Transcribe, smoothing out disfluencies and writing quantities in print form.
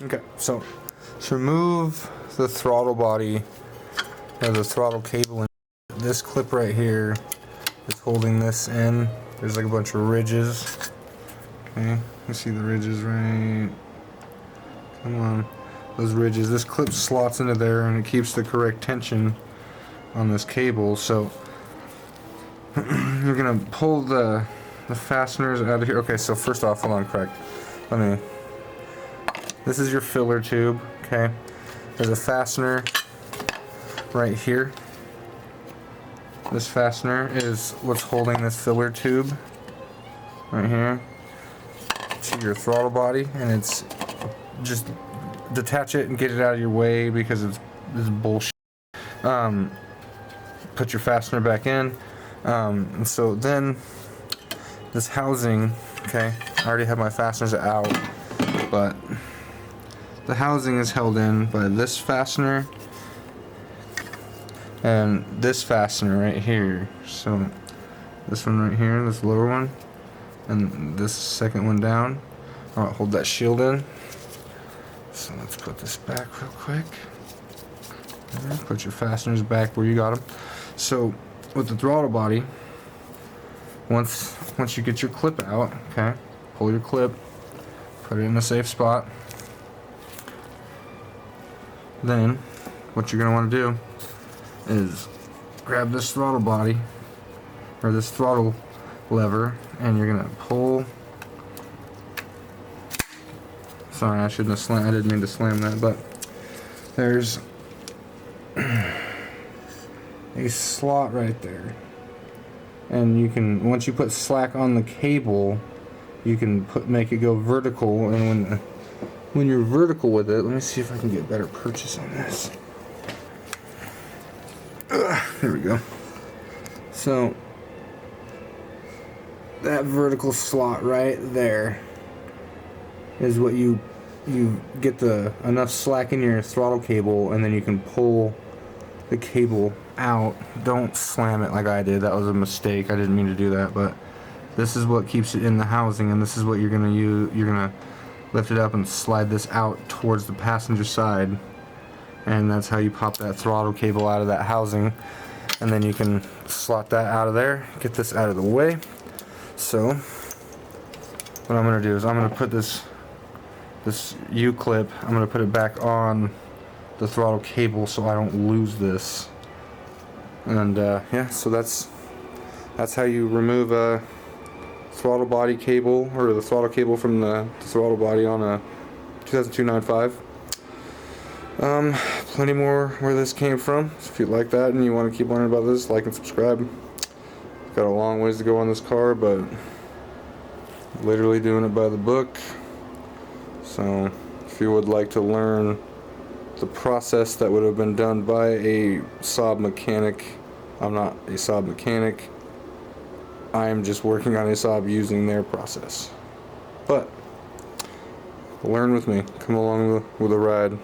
Okay, so to remove the throttle body or the throttle cable, this clip right here is holding this in. There's like a bunch of ridges. Okay, you see the ridges, right? Come on, those ridges. This clip slots into there and it keeps the correct tension on this cable. So you're gonna pull the fasteners out of here. Okay, so first off, hold on, correct. This is your filler tube, okay? There's a fastener right here. This fastener is what's holding this filler tube right here to your throttle body, and it's just detach it and get it out of your way because it's bullshit. Put your fastener back in, and so then this housing, okay, I already have my fasteners out, but the housing is held in by this fastener and this fastener right here. So this one right here, this lower one, and this second one down. Alright, hold that shield in. So let's put this back real quick. There, put your fasteners back where you got them. So with the throttle body, once you get your clip out, okay, pull your clip, put it in a safe spot. Then what you're going to want to do is grab this throttle body or this throttle lever, and you're going to pull. Sorry, I shouldn't have slammed. I didn't mean to slam that, but there's a slot right there, and you can, once you put slack on the cable, you can make it go vertical, and when you're vertical with it, let me see if I can get better purchase on this. There we go. So that vertical slot right there is what you get enough slack in your throttle cable, and then you can pull the cable out. Don't slam it like I did. That was a mistake. I didn't mean to do that, but this is what keeps it in the housing, and this is what you're gonna use. You're gonna lift it up and slide this out towards the passenger side, and that's how you pop that throttle cable out of that housing, and then you can slot that out of there, get this out of the way. So what I'm gonna do is I'm gonna put this U-clip, I'm gonna put it back on the throttle cable so I don't lose this. And yeah, so that's how you remove a throttle body cable, or the throttle cable from the throttle body on a 2002 95. Plenty more where this came from. So if you like that and you want to keep learning about this, like and subscribe. Got a long ways to go on this car, but literally doing it by the book. So if you would like to learn the process that would have been done by a Saab mechanic, I'm not a Saab mechanic. I am just working on a Saab using their process. But learn with me. Come along with a ride.